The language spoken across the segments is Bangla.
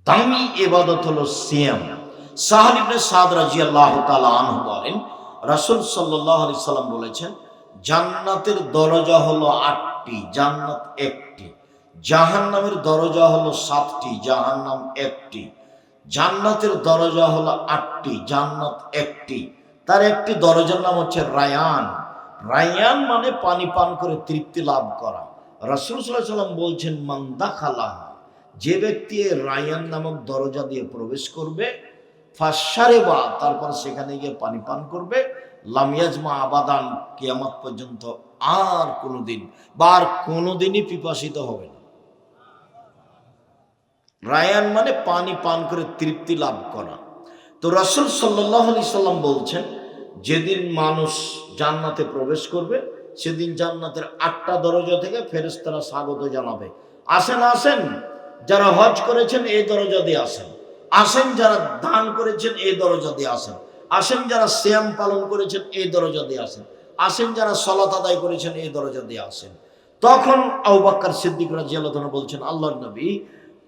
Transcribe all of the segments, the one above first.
দামি ইবাদত হলো সিয়াম। সাহল ইবনে সাদ রাদিয়াল্লাহু তাআলা আনহু বলেন, রাসূল সাল্লাল্লাহু আলাইহি সাল্লাম বলেছেন, জান্নাতের দরজা হলো 8টি, জান্নাত 1টি। জাহান্নামের দরজা হলো 7টি, জাহান্নাম 1টি। জান্নাতের দরজা হলো 8টি, জান্নাত 1টি। তার একটি দরজার নাম হচ্ছে রায়ান। রায়ান মানে পানি পান করে তৃপ্তি লাভ করা। রাসূল সাল্লাল্লাহু আলাইহি সাল্লাম বলছেন, মান দাখালাহা, যে ব্যক্তি রায়ান নামক দরজা দিয়ে প্রবেশ করবে, ফাশারিবা, তারপর সেখানে গিয়ে পানি পান করবে, লাম ইয়াজমা আবাদান, কিয়ামত পর্যন্ত আর কোনোদিন বা আর কোনোদিনই পিপাসিত হবে না। রায়ান মানে পানি পান করে তৃপ্তি লাভ করা। তো রাসূল সাল্লাল্লাহু আলাইহি সাল্লাম বলছেন, যেদিন মানুষ জান্নাতে প্রবেশ করবে সেদিন জান্নাতের 8টা দরজা থেকে ফেরেশতারা স্বাগত জানাবে, আসেন আসেন, যারা হজ করেছেন এই দরজা দিয়ে আসেন, আসেন যারা দান করেছেন এই দরজা দিয়ে আসেন, আসেন যারা সিয়াম পালন করেছেন এই দরজা দিয়ে আসেন, আসেন যারা সালাত আদায় করেছেন এই দরজা দিয়ে আসেন। তখন আবু বকর সিদ্দিক রাদিয়াল্লাহু আনহু বলছেন, আল্লাহর নবী,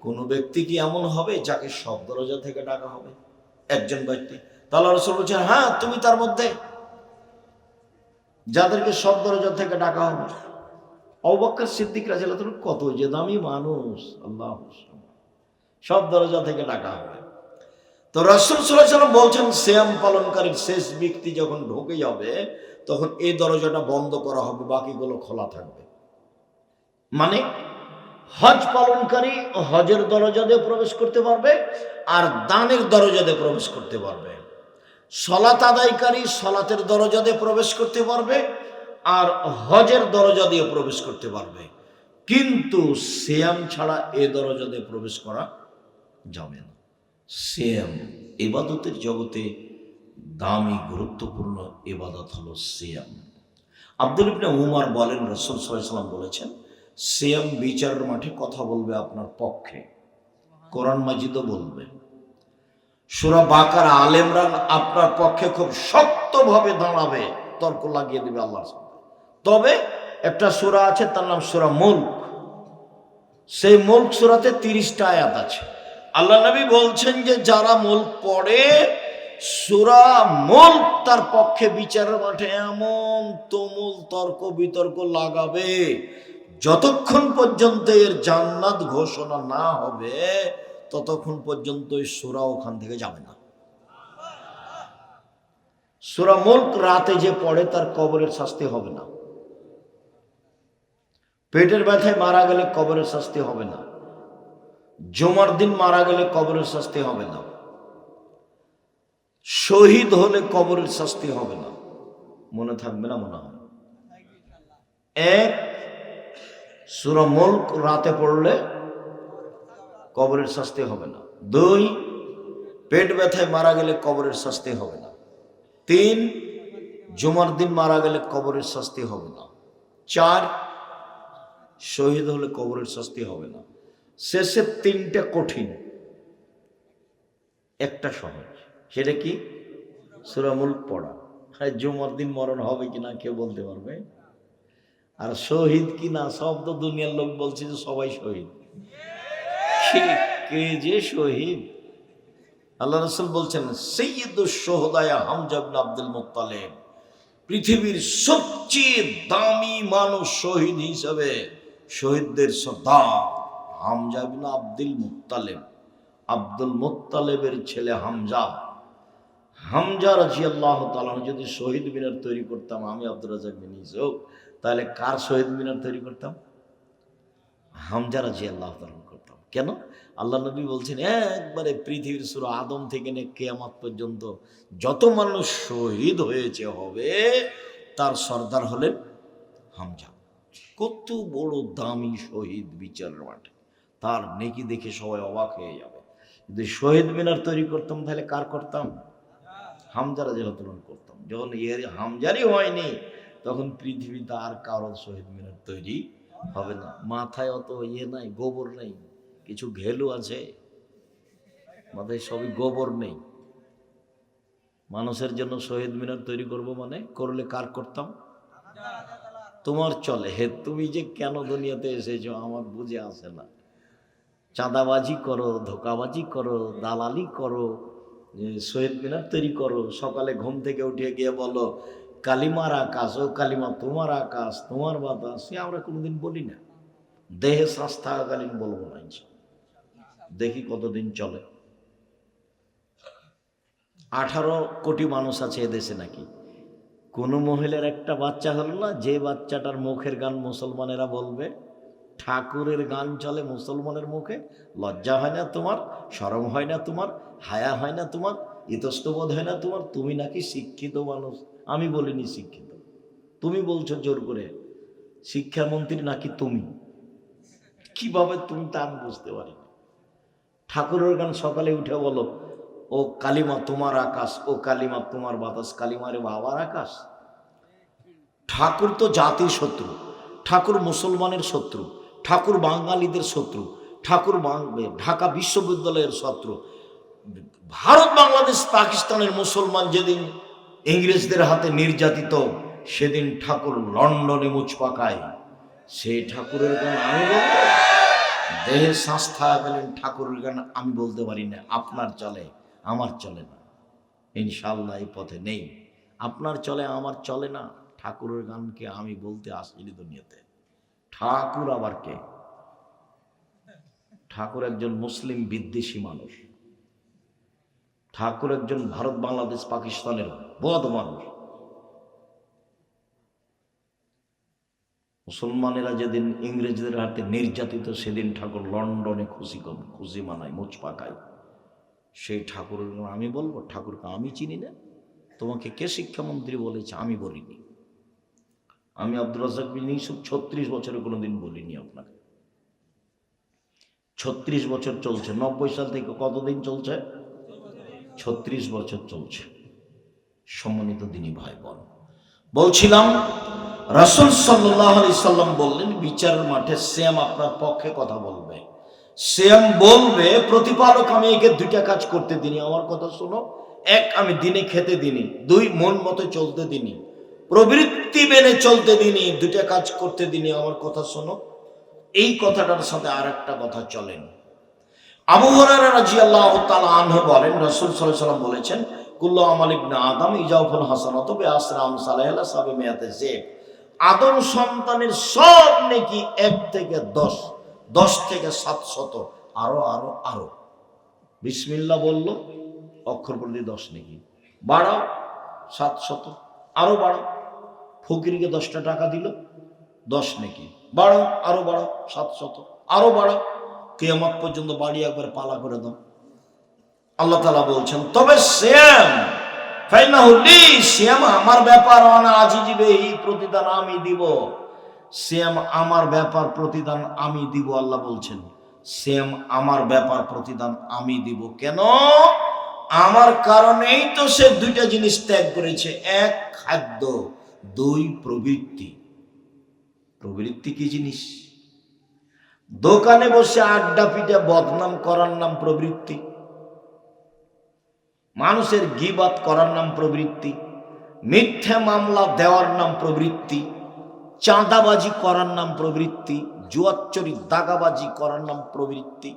কোন ব্যক্তি কি এমন হবে যাকে সব দরজা থেকে ডাকা হবে? একজন ব্যক্তি। তাহলে রাসূল বলছেন, হ্যাঁ তুমি তার মধ্যে, যাদেরকে সব দরজা থেকে ডাকা হবে। আবু বকর সিদ্দিক রাদিয়াল্লাহু আনহু কত যে দামি মানুষ, আল্লাহ, সব দরজা থেকে ডাকা হবে। তো রাসূল সাল্লাল্লাহু আলাইহি ওয়াসাল্লাম বলছেন, সিয়াম পালনকারীর শেষ ব্যক্তি যখন ঢোকে যাবে তখন এই দরজাটা বন্ধ করা হবে, বাকিগুলো খোলা থাকবে। মানে হজ পালনকারী হজের দরজা দিয়ে প্রবেশ করতে পারবে আর দানের দরজা দিয়ে প্রবেশ করতে পারবে। সালাত আদায়কারী সালাতের দরজা দিয়ে প্রবেশ করতে পারবে আর হজের দরজা দিয়ে প্রবেশ করতে পারবে। কিন্তু সিয়াম ছাড়া এ দরজা দিয়ে প্রবেশ করা যাবে না। সিয়াম ইবাদতের জগতে দামি গুরুত্বপূর্ণ ইবাদত হলো সিয়াম। আব্দুল ইবনে উমর বলেন, রাসূল সাল্লাল্লাহু আলাইহি ওয়াসাল্লাম বলেছেন, সিয়াম বিচারের মাঠে কথা বলবে আপনার পক্ষে, কোরআন মাজিদও বলবে। সূরা বাকারা, আল ইমরান আপনার পক্ষে খুব শক্তভাবে দাঁড়াবে, তর্ক লাগিয়ে দেবে আল্লাহর সাথে। তবে একটা সূরা আছে, তার নাম সূরা মুলক। সেই মুলক সূরাতে 30টা আয়াত আছে। আল্লাহ নবী বলছেন যে যারা মুলক পড়ে, সূরা মুলক তার পক্ষে বিচারের মাঠে এমন তুমুল তর্ক বিতর্ক লাগাবে, যতক্ষণ পর্যন্ত এর জান্নাত ঘোষণা না হবে ততক্ষণ পর্যন্ত এই সূরা ওখান থেকে যাবে না। সূরা মুলক রাতে যে পড়ে তার কবরের শাস্তি হবে না। পেটের ব্যথায় মারা গেলে কবরের শাস্তি হবে না। জুমার দিন মারা গেলে কবরের শাস্তি হবে না। শহীদ হলে কবরের শাস্তি হবে না। মনে থাকবে না মনে হয়? এক, সূরা মুলক রাতে পড়লে কবরের শাস্তি হবে না। 2, পেট ব্যথায় মারা গেলে কবরের শাস্তি হবে না। 3, জুমার দিন মারা গেলে কবরের শাস্তি হবে না। 4, শহীদ হলে কবরের শাস্তি হবে না। শেষে 3টা কঠিন, একটা সহজ। সেটা কি? সূরা মুলক পড়া। জুমার দিন মরণ হবে কিনা কেউ বলতে পারবে? আর শহীদ কিনা, সব তো দুনিয়ার লোক বলছে যে সবাই শহীদ। কে যে শহীদ? আল্লাহ রাসূল বলছেন, সাইয়্যিদুশ শুহাদা হামজা ইবনে আব্দুল মুত্তালিব, পৃথিবীর সবচেয়ে দামি মানুষ শহীদ হিসেবে শহীদদের সর্দার হামজা ইবনে আব্দুল মুত্তালিব। আব্দুল মুত্তালিবের ছেলে হামজা। হামজা রাদিয়াল্লাহু তাআলা যদি শহীদ মিনার তৈরি করতাম আমি আব্দুর রাজ্জাক বিন ইউসুফ, তাহলে কার শহীদ মিনার তৈরি করতাম? হামজা রাদিয়াল্লাহু তাআলা করতাম। কেন? আল্লাহ নবী বলছেন, একবারে পৃথিবীর সূরা আদম থেকে নিয়ে কিয়ামত পর্যন্ত যত মানুষ শহীদ হয়েছে হবে, তার সর্দার হলেন হামজা। কত বড় দামি শহীদ বিচারের মাঠে, তার নেকি দেখে সবাই অবাক হয়ে যাবে। যদি শহীদ মিনার তৈরি করতাম তাহলে কার করতাম? হামজা রাদিয়াল্লাহু তাআলা করতাম। যখন এর হামজারই হয়নি তখন পৃথিবীতে আর কারো শহীদ মিনার তৈরি হবে না। মাথায় অত নাই, গোবর নেই, কিছু ঘেলু আছে মাথায়, সবই গোবর নেই। মানুষের জন্য শহীদ মিনার তৈরি করব মানে, করলে কার করতাম? তোমার চলে। হে, তুমি যে কেন দুনিয়াতে এসেছো আমার বুঝে আসে না। চাঁদাবাজি করো, ধোকাবাজি করো, দালালি করো, শহীদ মিনার তৈরি করো, সকালে ঘুম থেকে উঠে গিয়ে বলো কালিমার আকাশ, ও কালিমা তোমার আকাশ, তোমার বাতাস, সে আমরা কোনোদিন বলি না। দেহে শ্বাস থাকাকালীন বলবো না, দেখি কতদিন চলে। 18 কোটি মানুষ আছে এদেশে, নাকি কোন মহিলার একটা বাচ্চা হলো না যে বাচ্চাটার মুখের গান মুসলমানেরা বলবে? ঠাকুরের গান চলে মুসলমানের মুখে। লজ্জা হয় না তোমার? শরম হয় না তোমার? হায়া হয় না তোমার? ইতস্তবোধ হয় না তোমার? তুমি নাকি শিক্ষিত মানুষ। আমি বলিনি শিক্ষিত, তুমি বলছো জোর করে। শিক্ষামন্ত্রী নাকি তুমি? কিভাবে তুমি তা আমি বুঝতে পারি না। ঠাকুরের গান সকালে উঠে বলো ও কালিমা তোমার আকাশ, ও কালিমা তোমার বাতাস। কালিমারে বাবার আকাশ? ঠাকুর তো জাতির শত্রু, ঠাকুর মুসলমানের শত্রু, ঠাকুর বাঙালিদের শত্রু, ঠাকুর ঢাকা বিশ্ববিদ্যালয়ের শত্রু। ভারত, বাংলাদেশ, পাকিস্তানের মুসলমান যেদিন ইংরেজদের হাতে নির্যাতিত, সেদিন ঠাকুর লন্ডনে মুচ পাকায়। সেই ঠাকুরের গান আমি বলবো? দেহে শ্বাস থাকাকালীন ঠাকুরের গান আমি বলতে পারি না। আপনার চলে, আমার চলে না। ইনশাআল্লাহ এই পথে নেই। আপনার চলে, আমার চলে না। ঠাকুরের গানকে আমি বলতে আসিনি দুনিয়াতে। ঠাকুর আবার কে? ঠাকুর একজন মুসলিম বিদ্বেষী মানুষ। ঠাকুর একজন ভারত, বাংলাদেশ, পাকিস্তানের বদ মানুষ। মুসলমানেরা যেদিন ইংরেজদের হাতে নির্যাতিত, সেদিন ঠাকুর লন্ডনে খুশি মানায়, মুচ পাকায়। সেই ঠাকুরের আমি বলবো? ঠাকুরকে আমি চিনি না। তোমাকে কে শিক্ষামন্ত্রী বলেছে? আমি বলিনি। আমি আব্দুর রাজ্জাক বিন ইউসুফ 36 বছরে কোনোদিন বলিনি আপনাকে। 36 বছর চলছে। 90 সাল থেকে কতদিন চলছে? 36 বছর চলছে। সম্মানিত দিনী ভাই বোন, বলছিলাম রাসূল সাল্লাল্লাহু আলাইহি সাল্লাম বললেন বিচারের মাঠে শ্যাম আপনার পক্ষে কথা বলবে। শ্যাম বলবে প্রতিপালক আমি একে 2টা কাজ করতে দিনি, আমার কথা শোনো। 1, আমি দিনে খেতে দিনি। 2, মন মতো চলতে দিনি, প্রবৃত্তি মেনে চলতে দিনি। 2টা কাজ করতে দিনি, আমার কথা শোনো। এই কথাটার সাথে আরেকটা কথা চলেন। আবু হুরায়রা রাদিয়াল্লাহু তাআলা আনহু বলেন রাসূল সাল্লাল্লাহু আলাইহি ওয়াসাল্লাম বলেছেন কুল্লু আমাল ইবনে আদম ইজাউফুল হাসানাতু বিআসরি আমসালিহা সাবিমিয়াতি যিব। আদম সন্তানের সব নেকি 1 থেকে 10, 10 থেকে 700, আরো আরো আরো। বিসমিল্লাহ বলল, অক্ষর প্রতি 10 নেকি, বাড়াও 700, আরো বাড়াও। ফকিরকে 10টা টাকা দিল, 10 নেকি, বাড়াও, আরো বাড়াও 700, আরো বাড়াও। কিয়ামত পর্যন্ত বাড়ি একবার পালা করে দাও। আল্লাহ তাআলা বলছেন তবে সিয়াম ফাইনাহু লি, সিয়াম আমার ব্যাপার, আনা আজিজিবে, এই প্রতিদান আমি দিব। সিয়াম আমার ব্যাপার, প্রতিদান আমি দিব। আল্লাহ বলছেন সিয়াম আমার ব্যাপার, প্রতিদান আমি দিব। কেন? আমার কারণেই তো সে 2টা জিনিস ত্যাগ করেছে। 1, খাদ্য, 2, প্রবৃত্তি। প্রবৃত্তি কি জিনিস? দোকানে বসে আড্ডা পিটে বদনাম করার নাম প্রবৃত্তি। মানুষের গীবাত করার নাম প্রবৃত্তি। মিথ্যা মামলা দেওয়ার নাম প্রবৃত্তি। চাঁদাবাজি করার নাম প্রবৃত্তি। জুয়াচুরি দাগাবাজি করার নাম প্রবৃত্তি।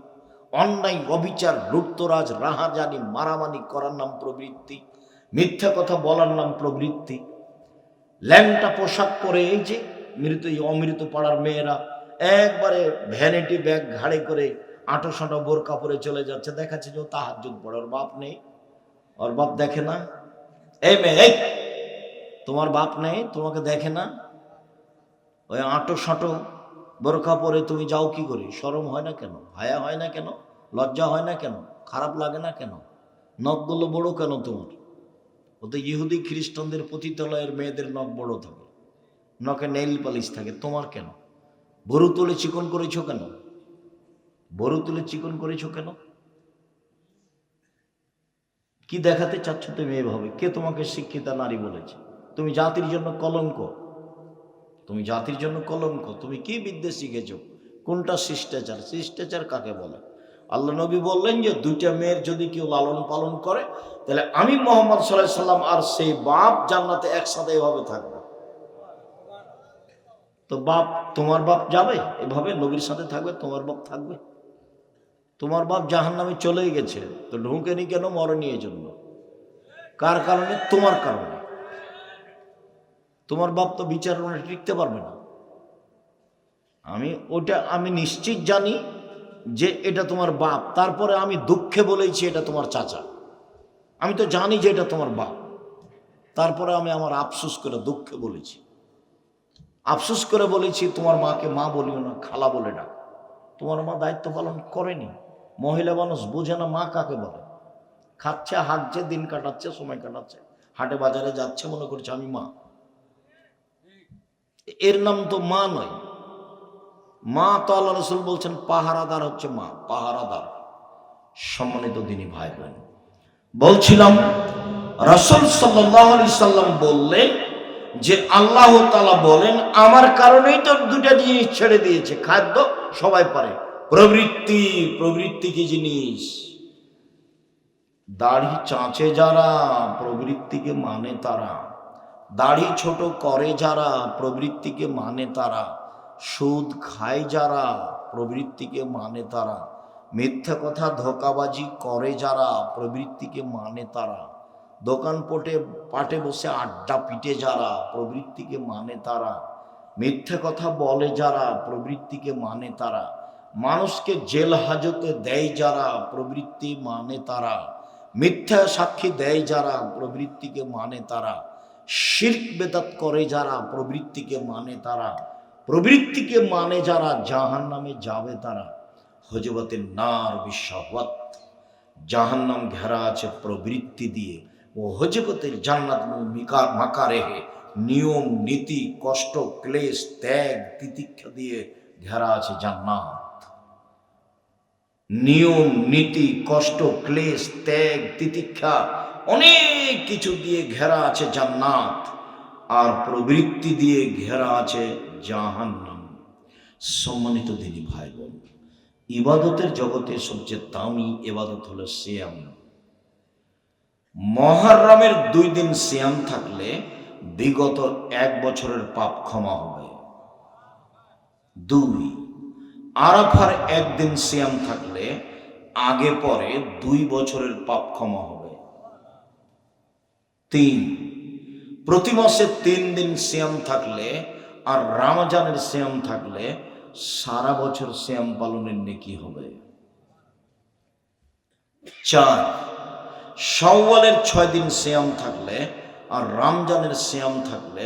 অন্যায় অবিচার লুটতরাজ রাহাজানি মারামারি করার নাম প্রবৃত্তি। মিথ্যা কথা বলার নাম প্রবৃত্তি। ল্যাংটা পোশাক পরে এই যে অমৃত পাড়ার মেয়েরা একবারে ভ্যানিটি ব্যাগ ঘাড়ে করে 800 বোরকা পরে চলে যাচ্ছে, দেখাচ্ছে যে ও তাহাজ্জুদ পড়ে। ওর বাপ নেই, ওর বাপ দেখে না। এই মেয়ে, এই তোমার বাপ নেই, তোমাকে দেখে না? ওই 800 বোরকা পরে তুমি যাও কি করে? শরম হয় না কেন? হায়া হয় না কেন? লজ্জা হয় না কেন? খারাপ লাগে না কেন? নখগুলো বড় কেন তোমার? ও তো ইহুদি খ্রিস্টানদের পতিতালয়ের মেয়েদের নখ বড় থাকে, নখে নেইল পালিশ থাকে, তোমার কেন? ভরু তুলে চিকন করেছো কেন? ভরু তুলে চিকন করেছো কেন? কি দেখাতে চাচ্ছ তুমি এভাবে? কে তোমাকে শিক্ষিতা নারী বলেছে? তুমি জাতির জন্য কলঙ্ক, তুমি জাতির জন্য কলঙ্ক। তুমি কি বিদ্যে শিখেছো? কোনটা শিষ্টাচার? শিষ্টাচার কাকে বলে? আল্লাহ নবী বললেন যে 2টা মেয়ের যদি কেউ লালন পালন করে, তাহলে আমি মুহাম্মদ সাল্লাল্লাহু আলাইহি সাল্লাম আর সেই বাপ জান্নাতে একসাথে এভাবে থাকবে। তো বাপ, তোমার বাপ যাবে এভাবে নবীর সাথে থাকবে? তোমার বাপ থাকবে? তোমার বাপ জাহান্নামে চলেই গেছে, তো ঢুকেনি কেন? মরেনি এই জন্য। কার কারণে? তোমার কারণে। তোমার বাপ তো বিচার টিকতে পারবে না। আমি নিশ্চিত জানি যে এটা তোমার বাপ, তারপরে আমি দুঃখে বলেছি এটা তোমার চাচা। আমি তো জানি যে এটা তোমার বাপ, তারপরে আমি আমার আফসোস করে দুঃখে বলেছি। আফসোস করে বলেছি তোমার মাকে মা বলিও না, খালা বলে ডাক। তোমার মা দায়িত্ব পালন করেনি। মহিলা মানুষ বোঝে না মা কাকে বলে। খাচ্ছে, হাঁকছে, দিন কাটাচ্ছে, সময় কাটাচ্ছে, হাটে বাজারে যাচ্ছে, মনে করছে আমি মা। এর নাম তো মা নয়। মা তো আল্লাহ রসুল বলছেন পাহারাদার হচ্ছে মা, পাহারাদার। সম্মানিত দিনী ভাই বোন, বলছিলাম রাসূল সাল্লাল্লাহু আলাইহি সাল্লাম বললেন যে আল্লাহ তাআলা বলেন আমার কারণেই তো দুটা জিনিস ছেড়ে দিয়েছে। খাদ্য সবাই পারে, প্রবৃত্তি। প্রবৃত্তি কি জিনিস? দাড়ি চাঁচে যারা, প্রবৃত্তিকে মানে তারা। দাড়ি ছোট করে যারা, প্রবৃত্তিকে মানে তারা। সুদ খায় যারা, প্রবৃত্তিকে মানে তারা। মিথ্যা কথা ধোঁকাবাজি করে যারা, প্রবৃত্তিকে মানে তারা। দোকান পাটে বসে আড্ডা পিটে যারা, প্রবৃত্তিকে মানে তারা। মিথ্যা কথা বলে যারা, প্রবৃত্তিকে মানে তারা। মানুষকে জেল হাজতে দেয় যারা, প্রবৃত্তি মানে তারা। মিথ্যা সাক্ষী দেয় যারা, প্রবৃত্তিকে মানে তারা। শিরক বেদাত করে যারা, প্রবৃত্তিকে মানে তারা। প্রবৃত্তিকে মানে যারা জাহান্নামে যাবে তারা। হজবতের নার বিশ্বহত, জাহান্নাম ঘেরা আছে প্রবৃত্তি দিয়ে। ও হজবতের জান্নাত মাকারেহে, নিয়ম নীতি কষ্ট ক্লেশ ত্যাগ তিতিক্ষা দিয়ে ঘেরা আছে জান্নাত। নিয়ম নীতি কষ্ট ক্লেশ ত্যাগ তিতিক্ষা অনেক কিছু দিয়ে ঘেরা আছে জান্নাত, আর প্রবৃত্তি দিয়ে ঘেরা আছে জাহান্নাম। সম্মানিত দিনী ভাই বোন, ইবাদতের জগতে সবচেয়ে দামি ইবাদত হলো সিয়াম। মুহররমের 2 দিন সিয়াম থাকলে বিগত 1 বছরের পাপ ক্ষমা হবে। 2, আরাফার 1 দিন সিয়াম থাকলে আগে পরে 2 বছরের পাপ ক্ষমা হবে। 3, প্রতি মাসে 3 দিন সিয়াম থাকলে আর রমজানের সিয়াম থাকলে সারা বছর সিয়াম পালনের নেকি হবে। 4, শাওয়ালের 6 দিন সিয়াম থাকলে আর রমজানের সিয়াম থাকলে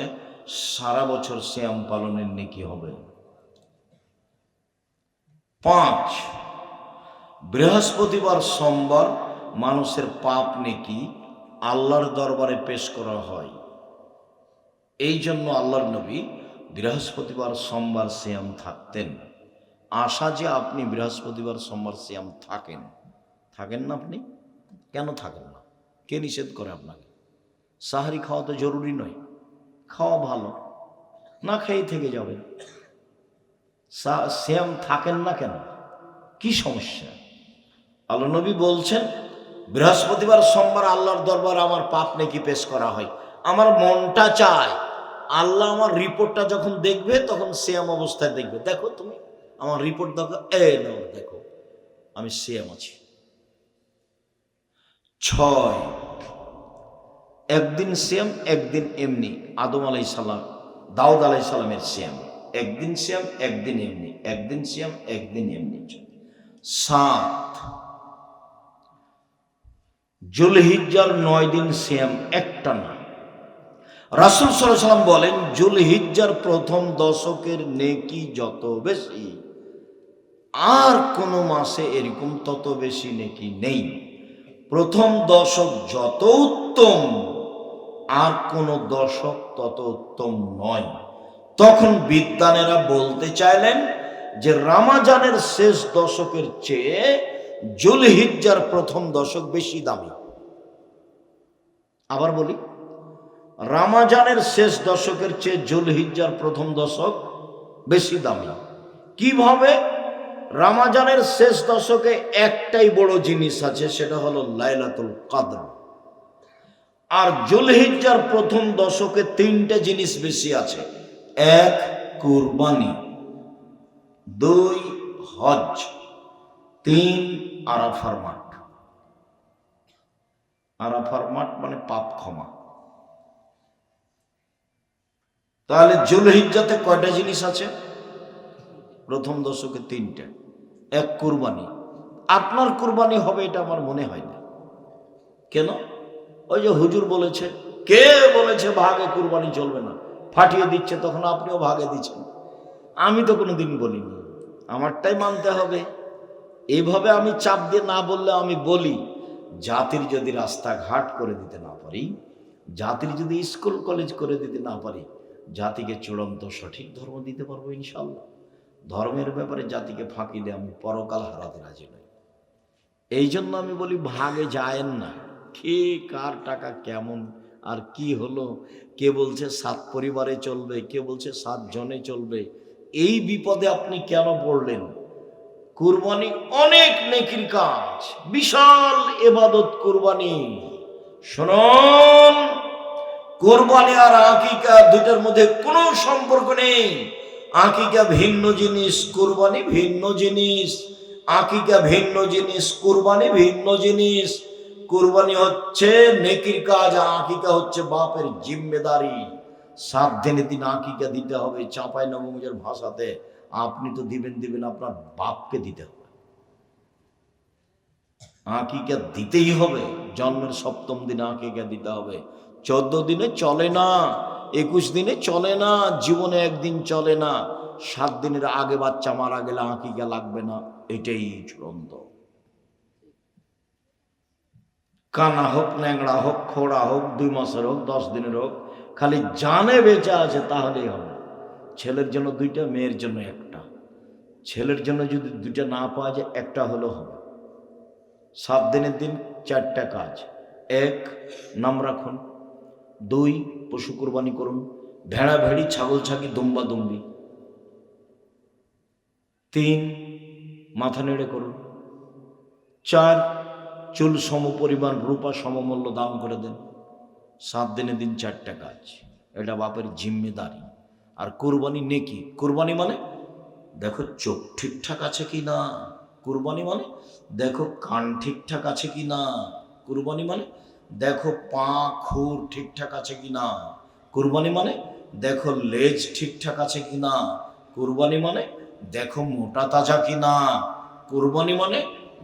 সারা বছর সিয়াম পালনের নেকি হবে। 5, বৃহস্পতিবার সোমবার মানুষের পাপ নেকি আল্লাহর দরবারে পেশ করা হয়। এই জন্য আল্লাহর নবী বৃহস্পতিবার সোমবার সিয়াম থাকতেন। আশা যে আপনি বৃহস্পতিবার সোমবার সিয়াম থাকেন না। আপনি কেন থাকেন না? কে নিষেধ করে আপনাকে? সাহারি খাওয়া তো জরুরি নয়, খাওয়া ভালো, না খেয়ে থেকে যাবেন। সিয়াম থাকেন না কেন? কি সমস্যা? আল্লাহ নবী বলছেন বৃহস্পতিবার সোমবার আল্লাহর দরবারে আমার পাপ নেকি পেশ করা হয়। আমার মনটা চায় আল্লাহ আমার রিপোর্টটা যখন দেখবে তখন সিয়াম অবস্থায় দেখবে, দেখো তুমি আমার রিপোর্ট দেখো, দেখো আমি সিয়াম আছি। 6, একদিন সিয়াম একদিন এমনি। আদম আলাইহিস সালাম, দাউদ আলাইহিস সালামের সিয়াম, একদিন সিয়াম একদিন এমনি, একদিন সিয়াম একদিন এমনি। 7, জুলহিজ্জার 9 দিন সিয়াম একটানা। রাসূল সাল্লাল্লাহু আলাইহি ওয়াসাল্লাম বলেন জুলহিজ্জার প্রথম দশকের নেকি যত বেশি আর কোন মাসে এরকম তত বেশি নেকি নেই। প্রথম দশক যত উত্তম আর কোন দশক তত উত্তম নয়। তখন বিদ্বানেরা বলতে চাইলেন যে রমজানের শেষ দশকের চেয়ে জুলহিজ্জার প্রথম দশক বেশি দামি। আবার বলি, রমজানের শেষ দশকের চেয়ে জুলহিজ্জার প্রথম দশক বেশি দামি। কিভাবে? রমজানের শেষ দশকে একটাই বড় জিনিস আছে, সেটা হলো লাইলাতুল কদর। আর জুলহিজ্জার প্রথম দশকে 3টে জিনিস বেশি আছে। 1, কুরবানি, 2, হজ, 3 আরাফার মাঠ। আরাফার মাঠ মানে পাপ ক্ষমা। তাহলে যুলহিজ্জাতে কয়টা জিনিস আছে? প্রথম দশকে 3টে। এক, কুরবানি। আপনার কুরবানি হবে এটা আমার মনে হয় না। কেন? ওই যে হুজুর বলেছে, কে বলেছে ভাগে কুরবানি চলবে না? ফাটিয়ে দিচ্ছে, তখন আপনিও ভাগে দিচ্ছেন। আমি তো কোনোদিন বলিনি, আমারটাই মানতে হবে। এইভাবে আমি চাপ দিয়ে না বললে আমি বলি, জাতির যদি রাস্তাঘাট করে দিতে না পারি, জাতির যদি স্কুল কলেজ করে দিতে না পারি, জাতিকে চূড়ান্ত সঠিক ধর্ম দিতে পারবো ইনশাল্লাহ। ধর্মের ব্যাপারে জাতিকে ফাঁকি দিয়ে আমি পরকাল হারাতে রাজি নই। এই জন্য আমি বলি ভাগে যায়েন না। কে কার টাকা কেমন আর কি হলো, কে বলছে 7 পরিবারে চলবে, কে বলছে 7 জনে চলবে। এই বিপদে আপনি কেন পড়লেন? কুরবানি অনেক নেকির কাজ, বিশাল ইবাদত কুরবানি। শুনুন, কুরবানি আর আকিকা দুইটার মধ্যে কোনো সম্পর্ক নেই। আকিকা ভিন্ন জিনিস, কুরবানি ভিন্ন জিনিস। আকিকা ভিন্ন জিনিস, কুরবানি ভিন্ন জিনিস। কুরবানি হচ্ছে নেকির কাজ, আকিকা হচ্ছে বাপের জিম্মেদারি। 7 দিনের দিন আকিকা দিতে হবে। চাঁপাই নবমীর ভাষাতে আপনি তো দিবেন, আপনার বাপকে দিতে হবে। আকিকা দিতেই হবে। জন্মের 7ম দিনে আকিকা দিতে হবে। 14 দিনে চলে না, 21 দিনে চলে না, জীবনে একদিন চলে না। 7 দিনের আগে বাচ্চা মারা গেলে আকিকা লাগবে না, এটাই চূড়ান্ত। কানা হোক, ন্যাংড়া হোক, খোড়া হোক, 2 মাসের হোক, 10 দিনের হোক, খালি জানে বেঁচে আছে তাহলেই হবে। ছেলের জন্য 2টা, মেয়ের জন্য 1টা। ছেলের জন্য যদি 2টা না পাওয়া যায়, 1টা হলেও হবে। 7 দিনের দিন 4টা কাজ। 1, নাম রাখুন। 2, পশু কুরবানি করুন, ভেড়া ভেড়ি, ছাগল ছাগি, দুম্বা দুম্বি। 3, মাথা নেড়ে করুন। 4, চুল সম পরিমাণ রূপা সমমূল্য দান করে দেন। 7 দিনের দিন 4টা কাজ, এটা বাপের জিম্মেদারি। আর কুরবানি নেকি। কুরবানি মানে দেখো চোখ ঠিকঠাক আছে কি না। কুরবানি মানে দেখো কান ঠিকঠাক আছে কি না। কুরবানি মানে দেখো পা খুর ঠিকঠাক আছে কি না। কুরবানি মানে দেখো লেজ ঠিকঠাক আছে কি না। কুরবানি মানে দেখো মোটা তাজা কি না। কুরবানি মানে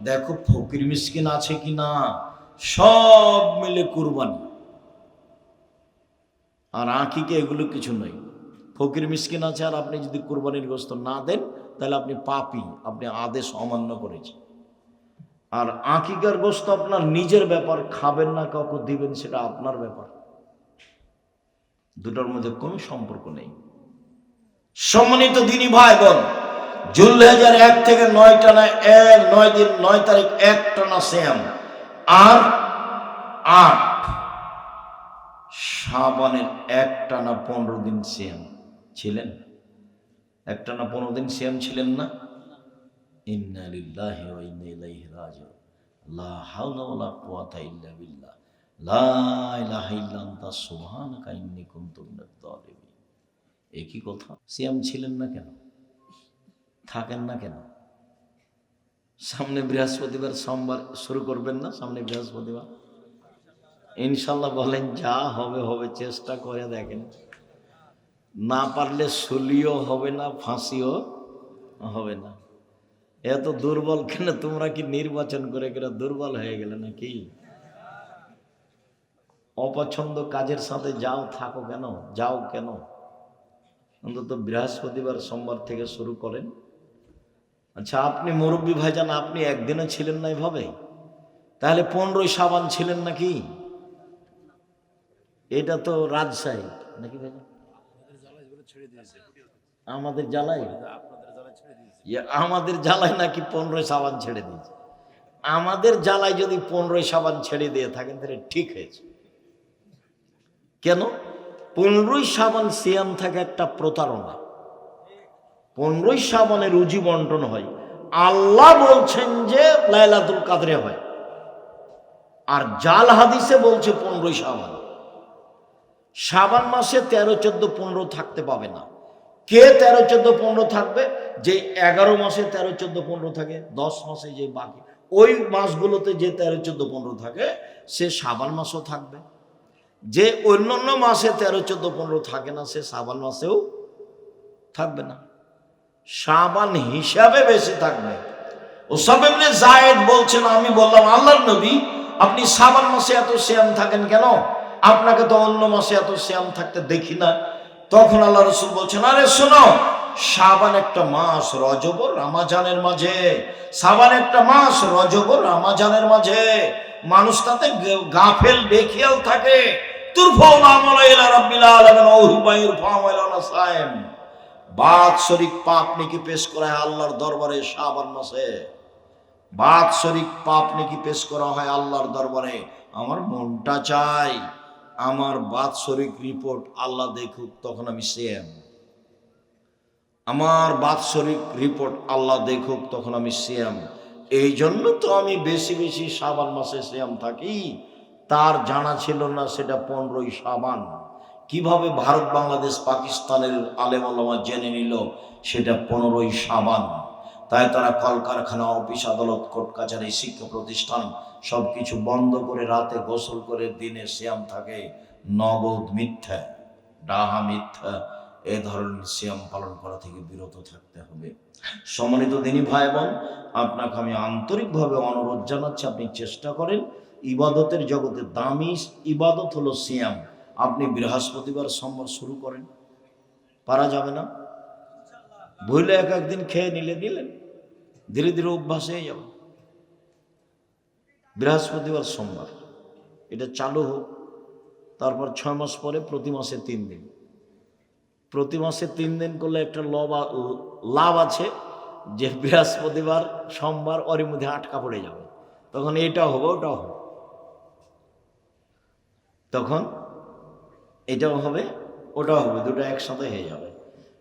দেখো ফকির মিসকিন আছে কি না। সব মিলে কুরবানি। আর আকিকা এগুলো কিছু নয়। ফকির মিসকিন আছে আর আপনি যদি কুরবানির গোশত না দেন, তাহলে আপনি পাপী, আপনি আদেশ অমান্য করেছেন। আর আকিকার গোশত আপনার নিজের ব্যাপার, খাবেন না কাউকে দিবেন সেটা আপনার ব্যাপার। দুটোর মধ্যে কোনো সম্পর্ক নেই। সম্মানিত দিনী ভাই বোন, যুলহিজ্জার 1 থেকে 9 টানা 9 দিন 9 তারিখ 1 টানা সিয়াম, আর 8 শাবানের 1 টানা 15 দিন সিয়াম ছিলেন। 1 টানা 15 দিন সিয়াম ছিলেন না? ইন্না লিল্লাহি ওয়া ইন্না ইলাইহি রাজিউন। লা হাওলা ওয়ালা কুওয়াতা ইল্লা বিল্লাহ। লা ইলাহা ইল্লা আনতা সুবহানাকা ইন্নী কুনতু মিনাজ জালিমিন। একই কথা। সিয়াম ছিলেন না কেন? থাকেন না কেন? সামনে বৃহস্পতিবার, সোমবার শুরু করবেন না? সামনে বৃহস্পতিবার ইনশাল্লাহ বলেন, যা হবে হবে, চেষ্টা করে দেখেন। না পারলে শুলিও হবে না, ফাঁসিও হবে না। এত দুর্বল কেন? তোমরা কি নির্বাচন করে করে দুর্বল হয়ে গেলে নাকি? অপছন্দ কাজের সাথে যাও, থাকো কেন, যাও কেন? অন্তত বৃহস্পতিবার সোমবার থেকে শুরু করেন। আচ্ছা, আপনি মুরব্বী ভাইজান, আপনি একদিনও ছিলেন না এভাবে? তাহলে 15ই শাবান ছিলেন নাকি? এটা তো রাজশাহী নাকি ভাইজান? আমাদের জ্বালায়, আমাদের জ্বালায় নাকি 15ই শাবান ছেড়ে দিয়েছে? আমাদের জ্বালায় যদি 15ই শাবান ছেড়ে দিয়ে থাকেন তাহলে ঠিক হয়েছে। কেন? 15ই শাবান সিয়াম থাকে একটা প্রতারণা। 15ই শাবানে রুজি বন্টন হয়। আল্লাহ বলছেন যে লাইলাতুল কাদরে হয়, আর জাল হাদিসে বলছে 15ই শাবান। শাবান মাসে 13, 14, 15 থাকতে পাবে না। কে 13, 14, 15 থাকবে? যে 11 মাসে 13, 14, 15 থাকে, 10 মাসে যে বাকি ওই মাসগুলোতে যে 13, 14, 15 থাকে, সে শাবান মাসও থাকবে। যে অন্যান্য মাসে 13, 14, 15 থাকে না, সে শাবান মাসেও থাকবে না, শাবান হিসাবে বেশি থাকবে। উসামা ইবনে যায়েদ বলছেন, আমি বললাম আল্লাহর নবী, আপনি শাবান মাসে এত সিয়াম থাকেন কেন? আপনাকে তো অন্য মাসে এত সিয়াম থাকতে দেখি না। তখন আল্লাহ রাসূল বলছেন, আরে শোনো, শাবান একটা মাস, রজব ও রমজানের মাঝে। শাবান একটা মাস, রজব ও রমজানের মাঝে মানুষ তাতে গাফেল বেখিয়াল থাকে। তুরফাউল আমালা ইলা রাব্বিল আলামিন ওয়া ইউরফাউ ইলা সায়েম। বাৎসরিক পাপ নেকি পেশ করা হয় আল্লাহর দরবারে শাবান মাসে। বাৎসরিক পাপ নেকি পেশ করা হয় আল্লাহর দরবারে। আমার মনটা চাই আমার বাৎসরিক রিপোর্ট আল্লাহ দেখুক, তখন আমি সিয়াম। আমার বাৎসরিক রিপোর্ট আল্লাহ দেখুক, তখন আমি সিয়াম। এই জন্য তো আমি বেশি বেশি শাবান মাসে সিয়াম থাকি। তার জানা ছিল না সেটা 15ই শাবান। কিভাবে ভারত, বাংলাদেশ, পাকিস্তানের আলেম ওলামা জেনে নিল সেটা 15ই শাবান? তাই তারা কলকারখানা, অফিস, আদালত, কোর্ট কাছারি, শিক্ষা প্রতিষ্ঠান সবকিছু বন্ধ করে রাতে গোসল করে দিনে সিয়াম থাকে। নগদ মিথ্যা, ডাহা মিথ্যা, এ ধরনের সিয়াম পালন করা থেকে বিরত থাকতে হবে। সম্মানিত দিনী ভাই বোন, আপনাকে আমি আন্তরিকভাবে অনুরোধ জানাচ্ছি, আপনি চেষ্টা করেন। ইবাদতের জগতে দামি ইবাদত হলো সিয়াম। আপনি বৃহস্পতিবার, সোমবার শুরু করেন, পারা যাবে না? ভুলে একদিন খেয়ে নিলেন, ধীরে ধীরে অভ্যাস হয়ে যাবে। বৃহস্পতিবার, সোমবার এটা চালু হোক। তারপর 6 মাস পরে প্রতি মাসে 3 দিন। প্রতি মাসে 3 দিন করলে একটা লাভ আছে যে বৃহস্পতিবার, সোমবার ওর মধ্যে আটকা পড়ে যাবে। তখন এটাও হবে, ওটাও হবে, তখন এটাও হবে, ওটাও হবে, দুটো একসাথে হয়ে যাবে।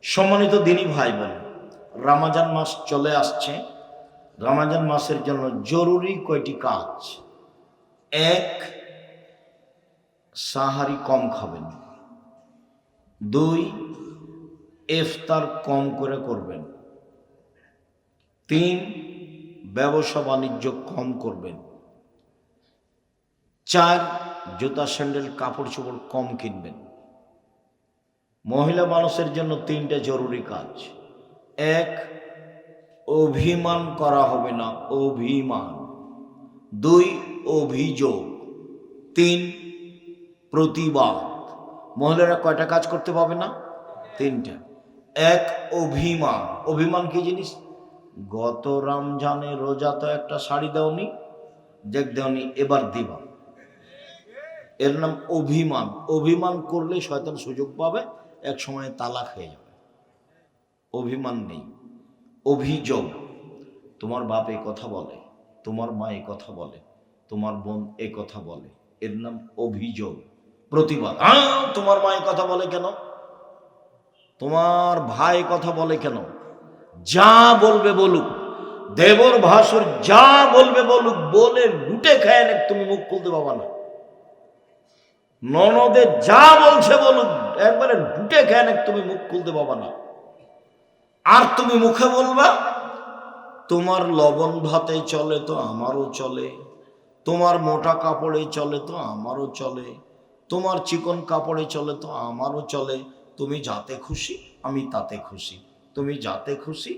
সম্মানিত দিনী ভাই বোন, রমজান মাস চলে আসছে। রমজান মাসের জন্য জরুরি কয়টি কাজ? 1, সাহারি কম খাবেন। 2, ইফতার কম করে করবেন। 3, ব্যবসা বাণিজ্য কম করবেন। 4, জুতা স্যান্ডেল কাপড় চোপড় কম কিনবেন। মহিলা মানুষের জন্য 3টে জরুরি কাজ। 1, অভিমান করা হবে না, অভিমান। 2, অভিযোগ। 3, প্রতিবাদ। মহিলারা কয়টা কাজ করতে পাবে না? 3টা। 1, অভিমান। অভিমান কি জিনিস? গত রমজানে রোজা তো একটা শাড়ি দাওনি, দেওনি, এবার দিবা, এর নাম অভিমান। অভিমান করলে শয়তান সুযোগ পাবে, এক সময় তালাক হয়ে যাবে। অভিমান নেই। অভিযোগ, তোমার বাপ এই কথা বলে, তোমার মা এই কথা বলে, তোমার বোন এই কথা বলে, এর নাম অভিযোগ। প্রতিবাদ, তোমার মা এই কথা বলে কেন, তোমার ভাই কথা বলে কেন, যা বলবে বলুক, দেবর ভাসুর যা বলবে বলুক, বলে লুটে খায় না, তুমি মুখ খুলতে পাবা না। ননদে যা বলছে বলুক, একবারে লুটে খায় না, তুমি মুখ খুলতে পাবা না। আর তুমি মুখে বলবা, তোমার লবণ ভাতে চলে তো আমারও চলে, তোমার মোটা কাপড়ে চলে তো আমারও চলে, তোমার চিকন কাপড়ে চলে তো আমারও চলে। তুমি যাতে খুশি আমি তাতে খুশি, তুমি যাতে খুশি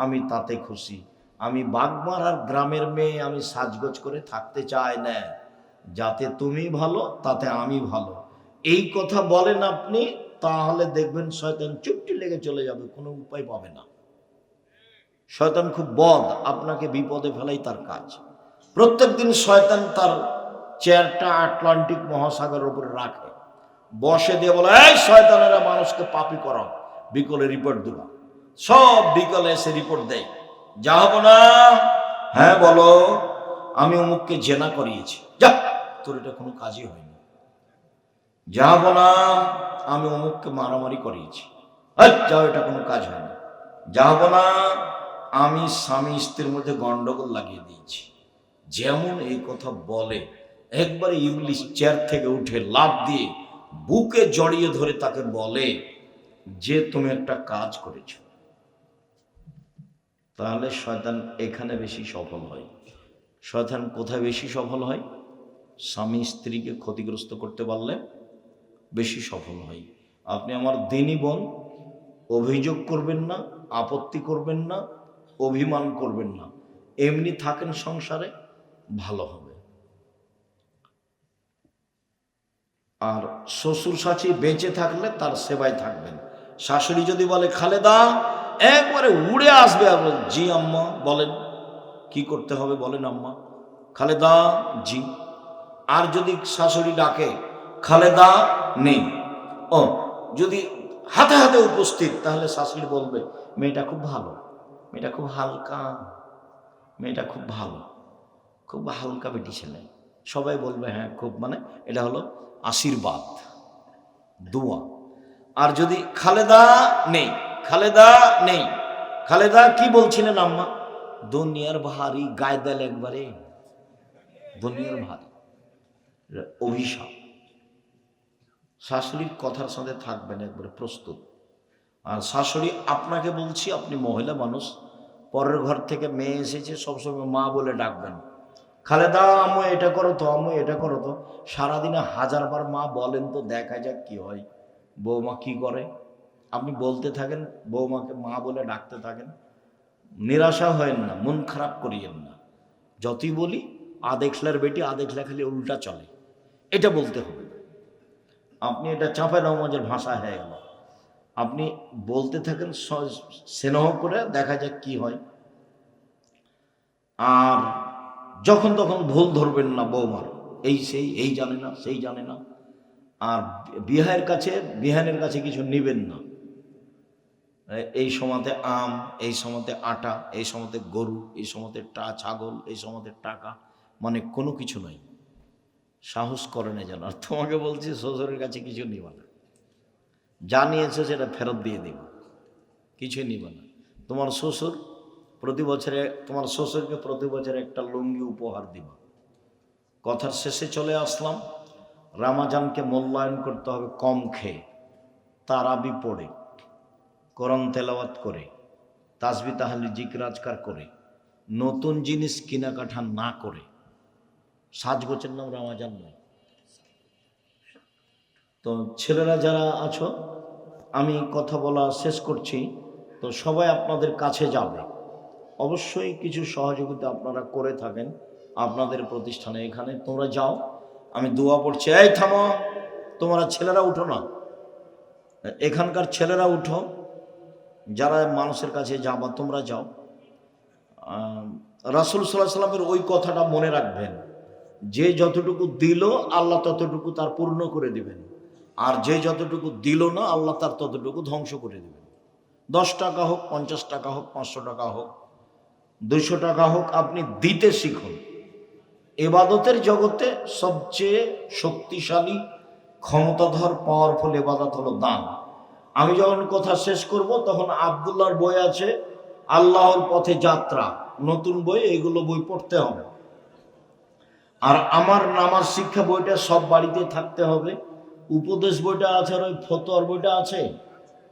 আমি তাতে খুশি। আমি বাগমারার গ্রামের মেয়ে, আমি সাজগোজ করে থাকতে চাই না, যাতে তুমি ভালো তাতে আমি ভালো। এই কথা বলেন আপনি, তাহলে দেখবেন শয়তান চুপটি লেগে চলে যাবে, কোনো উপায় পাবে না। শয়তান খুব বদ, আপনাকে বিপদে ফেলাই তার কাজ। প্রত্যেকদিন শয়তান তার চেয়ারটা আটলান্টিক মহাসাগরের উপরে রাখে, বসে দিয়ে বলে, এই শয়তানেরা মানুষকে পাপী করো, বিকলে রিপোর্ট দিবা। সব বিকলে এসে রিপোর্ট দেয়, যা হবো না, হ্যাঁ বলো, আমি অমুককে জেনা করিয়েছি, যা, তোর এটা কোনো কাজই হয়নি। যাবো না, আমি অমুককে মারামারি করিয়েছি, যাও, এটা কোনো কাজ হয়নি। যাবো না, আমি স্বামী স্ত্রীর মধ্যে গন্ডগোল লাগিয়ে দিয়েছি। যেমন এই কথা বলে, একবারে ইবলিশ চেয়ার থেকে উঠে লাফ দিয়ে বুকে জড়িয়ে ধরে তাকে বলে, যে তুমি একটা কাজ করেছ, তাহলে শয়তান এখানে বেশি সফল হয়। শয়তান কোথায় বেশি সফল হয়? স্বামী স্ত্রীকে ক্ষতিগ্রস্ত করতে পারলে বেশি সফল হয়। আপনি আমার দিনী বোন, অভিযোগ করবেন না, আপত্তি করবেন না, অভিমান করবেন না, এমনি থাকেন সংসারে, ভালো হবে। আর শ্বশুর শাশি বেঁচে থাকলে তার সেবায় থাকবেন। শাশুড়ি যদি বলে খালেদা, একবারে উড়ে আসবে, জি আম্মা বলেন, কি করতে হবে বলেন আম্মা। খালেদা জি। আর যদি শাশুড়ি ডাকে খালেদা নেই, ও যদি হাতে হাতে উপস্থিত, তাহলে শাশুড়ি বলবে মেয়েটা খুব ভালো, মেয়েটা খুব হালকা, মেয়েটা খুব ভালো, খুব হালকা বেটি ছেলে। সবাই বলবে হ্যাঁ খুব, মানে এটা হলো আশীর্বাদ, দোয়া। আর যদি খালেদা নেই, খালেদা নেই, খালেদা কি বলছিলেন আম্মা, দুনিয়ার ভারী, গায়ে দেল একবারে, দুনিয়ার ভারী, অভিশাপ। শাশুড়ির কথার সাথে থাকবেন একবারে প্রস্তুত। আর শাশুড়ি আপনাকে বলছি, আপনি মহিলা মানুষ, পরের ঘর থেকে মেয়ে এসেছে, সবসময় মা বলে ডাকবেন, খালেদা আম্মু এটা করো তো, আম্মু এটা করো তো। সারাদিনে 1000 বার মা বলেন তো, দেখা যাক কি হয়, বৌমা কি করে। আপনি বলতে থাকেন, বৌমাকে মা বলে ডাকতে থাকেন, নিরাশা হয় না, মন খারাপ করিয়েন না। যতই বলি আদেখলার বেটি আদেখলা খালি উল্টা চলে, এটা বলতে হবে। আপনি এটা চাঁপাই নওমাজের ভাষা হয়ে গেল। আপনি বলতে থাকেন স্নেহ করে, দেখা যাক কি হয়। আর যখন তখন ভুল ধরবেন না বৌমার, এই সেই, এই জানে না, সেই জানে না। আর বিহানের কাছে কিছু নেবেন না। এই সময়তে আম, এই সময়তে আটা, এই সময়তে গরু, এই সময়তে ছাগল, এই সময়তে টাকা, মানে কোনো কিছু নাই। সাহস করে না যেন। আর তোমাকে বলছি শ্বশুরের কাছে কিছু নিবা না, যা নিয়েছে সেটা ফেরত দিয়ে দিবা, কিছুই নিবা না। তোমার শ্বশুরকে প্রতি বছরে একটা লুঙ্গি উপহার দিবা। কথার শেষে চলে আসলাম। রামাজানকে মূল্যায়ন করতে হবে কম খেয়ে, তারাবি পড়ে, কোরআন তেলাওয়াত করে, তাসবিহ তাহলিল জিকির আজকার করে, নতুন জিনিস কেনাকাটা না করে। সাজগোছের নাম রামাজান নয়। তো ছেলেরা যারা আছো, আমি কথা বলা শেষ করছি। তো সবাই আপনাদের কাছে যাবে, অবশ্যই কিছু সহযোগিতা আপনারা করে থাকেন আপনাদের প্রতিষ্ঠানে। এখানে তোমরা যাও, আমি দোয়া পড়ছি। এই থামো, তোমরা ছেলেরা উঠো না, এখানকার ছেলেরা উঠো, যারা মানুষের কাছে যাবা তোমরা যাও। রাসূল সাল্লাল্লাহু আলাইহি সাল্লামের ওই কথাটা মনে রাখবেন, যে যতটুকু দিল আল্লাহ ততটুকু তার পূর্ণ করে দিবেন, আর যে যতটুকু দিল না আল্লাহ তার ততটুকু ধ্বংস করে দিবেন। 10 টাকা হোক, 50 টাকা হোক, 500 টাকা হোক, 200 টাকা হোক, আপনি দিতে শিখুন। ইবাদতের জগতে সবচেয়ে শক্তিশালী, ক্ষমতাধর, পাওয়ারফুল ইবাদত হলো দান। আমি যখন কথা শেষ করব তখন আব্দুল্লাহর বই আছে, আল্লাহর পথে যাত্রা, নতুন বই, এইগুলো বই পড়তে হবে। আর আমার নামাজ শিক্ষা বইটা সব বাড়িতে থাকতে হবে। উপদেশ বইটা আছে, আর ওই ফতোয়ার বইটা আছে।